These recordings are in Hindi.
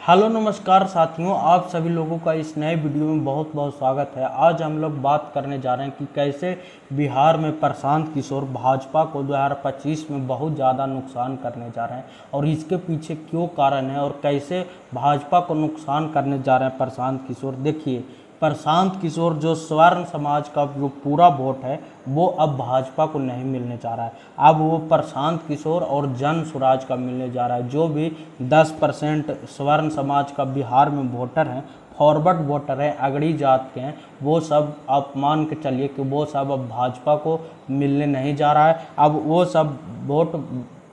हेलो नमस्कार साथियों, आप सभी लोगों का इस नए वीडियो में बहुत बहुत स्वागत है। आज हम लोग बात करने जा रहे हैं कि कैसे बिहार में प्रशांत किशोर भाजपा को 2025 में बहुत ज़्यादा नुकसान करने जा रहे हैं और इसके पीछे क्यों कारण है और कैसे भाजपा को नुकसान करने जा रहे हैं प्रशांत किशोर। देखिए, प्रशांत किशोर जो स्वर्ण समाज का जो पूरा वोट है वो अब भाजपा को नहीं मिलने जा रहा है। अब वो प्रशांत किशोर और जन स्वराज का मिलने जा रहा है। जो भी 10% स्वर्ण समाज का बिहार में वोटर हैं, फॉरवर्ड वोटर हैं, अगड़ी जात के हैं, वो सब आप मान के चलिए कि वो सब अब भाजपा को मिलने नहीं जा रहा है। अब वो सब वोट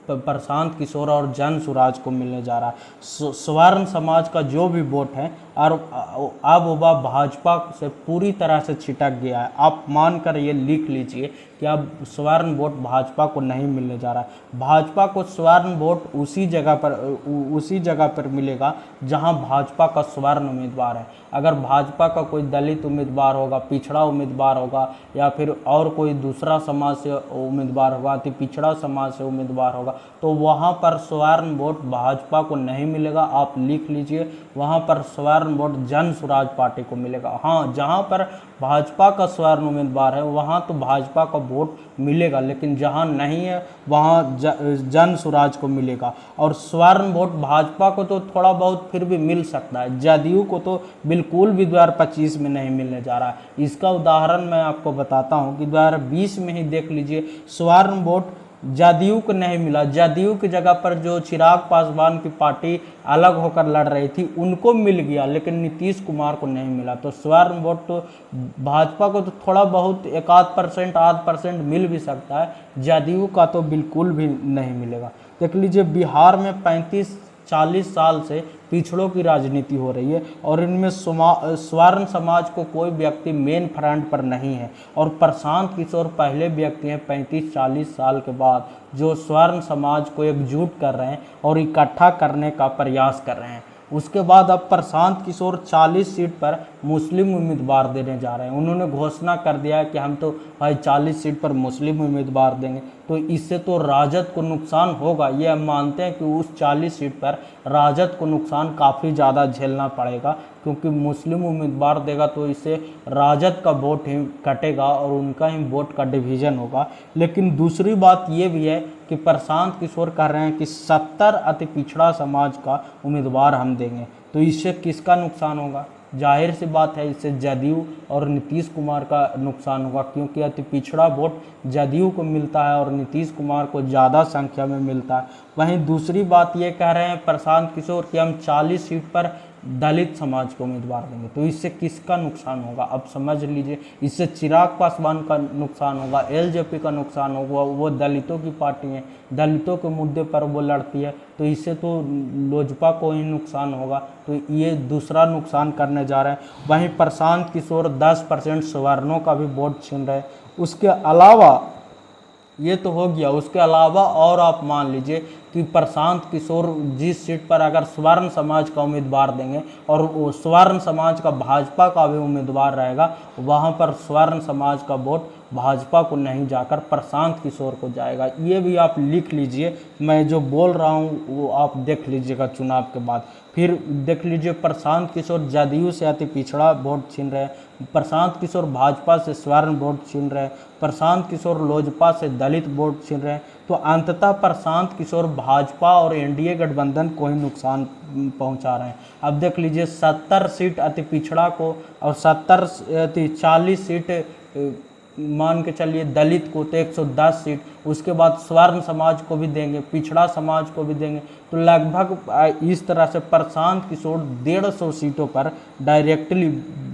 प्रशांत किशोर और जन स्वराज को मिलने जा रहा है। स्वर्ण समाज का जो भी वोट है और अब वह भाजपा से पूरी तरह से छिटक गया है। आप मानकर ये लिख लीजिए कि अब स्वर्ण वोट भाजपा को नहीं मिलने जा रहा है। भाजपा को स्वर्ण वोट उसी जगह पर मिलेगा जहां भाजपा का स्वर्ण उम्मीदवार है। अगर भाजपा का कोई दलित उम्मीदवार होगा, पिछड़ा उम्मीदवार होगा या फिर और कोई दूसरा समाज से उम्मीदवार होगा, अति पिछड़ा समाज से उम्मीदवार होगा, तो वहां पर स्वर्ण वोट भाजपा को नहीं मिलेगा। आप लिख लीजिए, वहां पर स्वर्ण वोट जन स्वराज पार्टी को मिलेगा। हाँ, जहां पर भाजपा का स्वर्ण उम्मीदवार है वहां तो भाजपा का वोट मिलेगा, लेकिन जहां नहीं है वहां जन स्वराज को मिलेगा। और स्वर्ण वोट भाजपा को तो थोड़ा बहुत फिर भी मिल सकता है, जदयू को तो बिल्कुल भी 2025 में नहीं मिलने जा रहा है। इसका उदाहरण मैं आपको बताता हूं कि 2020 में ही देख लीजिए, स्वर्ण वोट जदयू को नहीं मिला। जदयू की जगह पर जो चिराग पासवान की पार्टी अलग होकर लड़ रही थी उनको मिल गया, लेकिन नीतीश कुमार को नहीं मिला। तो स्वर्ण वोट तो भाजपा को तो थोड़ा बहुत 1-8%, 8% मिल भी सकता है, जदयू का तो बिल्कुल भी नहीं मिलेगा। देख लीजिए, बिहार में 35-40 साल से पिछड़ों की राजनीति हो रही है और इनमें स्वर्ण समाज को कोई व्यक्ति मेन फ्रंट पर नहीं है। और प्रशांत किशोर पहले व्यक्ति हैं 35-40 साल के बाद जो स्वर्ण समाज को एकजुट कर रहे हैं और इकट्ठा करने का प्रयास कर रहे हैं। उसके बाद अब प्रशांत किशोर 40 सीट पर मुस्लिम उम्मीदवार देने जा रहे हैं। उन्होंने घोषणा कर दिया है कि हम तो भाई 40 सीट पर मुस्लिम उम्मीदवार देंगे। तो इससे तो राजद को नुकसान होगा। ये हम मानते हैं कि उस 40 सीट पर राजद को नुकसान काफ़ी ज़्यादा झेलना पड़ेगा, क्योंकि मुस्लिम उम्मीदवार देगा तो इससे राजद का वोट ही कटेगा और उनका ही वोट का डिवीज़न होगा। लेकिन दूसरी बात ये भी है कि प्रशांत किशोर कह रहे हैं कि 70 अति पिछड़ा समाज का उम्मीदवार हम देंगे। तो इससे किसका नुकसान होगा? जाहिर सी बात है, इससे जदयू और नीतीश कुमार का नुकसान होगा, क्योंकि अति पिछड़ा वोट जदयू को मिलता है और नीतीश कुमार को ज़्यादा संख्या में मिलता है। वहीं दूसरी बात ये कह रहे हैं प्रशांत किशोर कि हम 40 सीट पर दलित समाज को उम्मीदवार देंगे। तो इससे किसका नुकसान होगा? अब समझ लीजिए, इससे चिराग पासवान का नुकसान होगा, एलजेपी का नुकसान होगा। वो दलितों की पार्टी है, दलितों के मुद्दे पर वो लड़ती है, तो इससे तो लोजपा को ही नुकसान होगा। तो ये दूसरा नुकसान करने जा रहे हैं। वहीं प्रशांत किशोर 10% सवर्णों का भी वोट छीन रहे हैं। उसके अलावा ये तो हो गया, उसके अलावा और आप मान लीजिए कि प्रशांत किशोर जिस सीट पर अगर स्वर्ण समाज का उम्मीदवार देंगे और वो स्वर्ण समाज का भाजपा का भी उम्मीदवार रहेगा, वहाँ पर स्वर्ण समाज का वोट भाजपा को नहीं जाकर प्रशांत किशोर को जाएगा। ये भी आप लिख लीजिए, मैं जो बोल रहा हूँ वो आप देख लीजिएगा चुनाव के बाद। फिर देख लीजिए, प्रशांत किशोर जदयू से अति पिछड़ा वोट छीन रहे हैं, प्रशांत किशोर भाजपा से स्वर्ण वोट छीन रहे हैं, प्रशांत किशोर लोजपा से दलित वोट छीन रहे हैं। तो अंततः प्रशांत किशोर भाजपा और एनडीए गठबंधन को ही नुकसान पहुंचा रहे हैं। अब देख लीजिए, 70 सीट अति पिछड़ा को और 40 सीट मान के चलिए दलित को, तो 110 सीट। उसके बाद स्वर्ण समाज को भी देंगे, पिछड़ा समाज को भी देंगे। तो लगभग इस तरह से प्रशांत किशोर 150 सीटों पर डायरेक्टली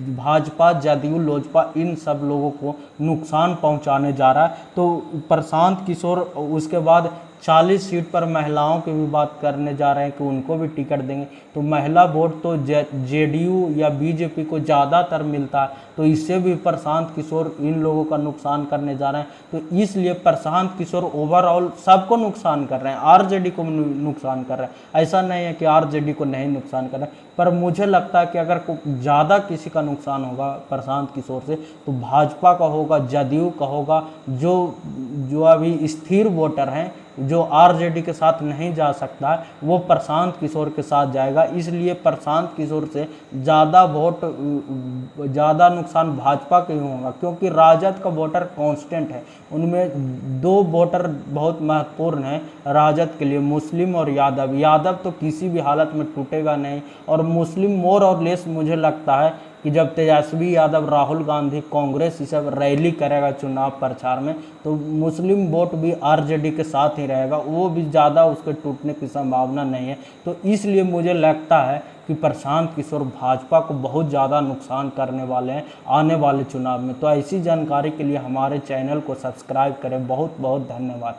भाजपा, जदयू, लोजपा इन सब लोगों को नुकसान पहुंचाने जा रहा है। तो प्रशांत किशोर उसके बाद 40 सीट पर महिलाओं की भी बात करने जा रहे हैं कि उनको भी टिकट देंगे। तो महिला वोट तो जेडीयू या बीजेपी को ज़्यादातर मिलता है, तो इससे भी प्रशांत किशोर इन लोगों का नुकसान करने जा रहे हैं। तो इसलिए प्रशांत किशोर ओवरऑल सबको नुकसान कर रहे हैं, आरजेडी को नुकसान कर रहे हैं। ऐसा नहीं है कि आरजेडी को नहीं नुकसान कर रहे हैं, पर मुझे लगता है कि अगर ज़्यादा किसी का नुकसान होगा प्रशांत किशोर से तो भाजपा का होगा, जदयू का होगा। जो अभी स्थिर वोटर हैं जो आरजेडी के साथ नहीं जा सकता है वो प्रशांत किशोर के साथ जाएगा। इसलिए प्रशांत किशोर से ज़्यादा वोट, ज़्यादा नुकसान भाजपा के ही होगा, क्योंकि राजद का वोटर कांस्टेंट है। उनमें दो वोटर बहुत महत्वपूर्ण हैं राजद के लिए, मुस्लिम और यादव। यादव तो किसी भी हालत में टूटेगा नहीं, और मुस्लिम मोर और लेस मुझे लगता है कि जब तेजस्वी यादव, राहुल गांधी, कांग्रेस ये सब रैली करेगा चुनाव प्रचार में, तो मुस्लिम वोट भी आरजेडी के साथ ही रहेगा, वो भी ज़्यादा उसके टूटने की संभावना नहीं है। तो इसलिए मुझे लगता है कि प्रशांत किशोर भाजपा को बहुत ज़्यादा नुकसान करने वाले हैं आने वाले चुनाव में। तो ऐसी जानकारी के लिए हमारे चैनल को सब्सक्राइब करें। बहुत बहुत धन्यवाद।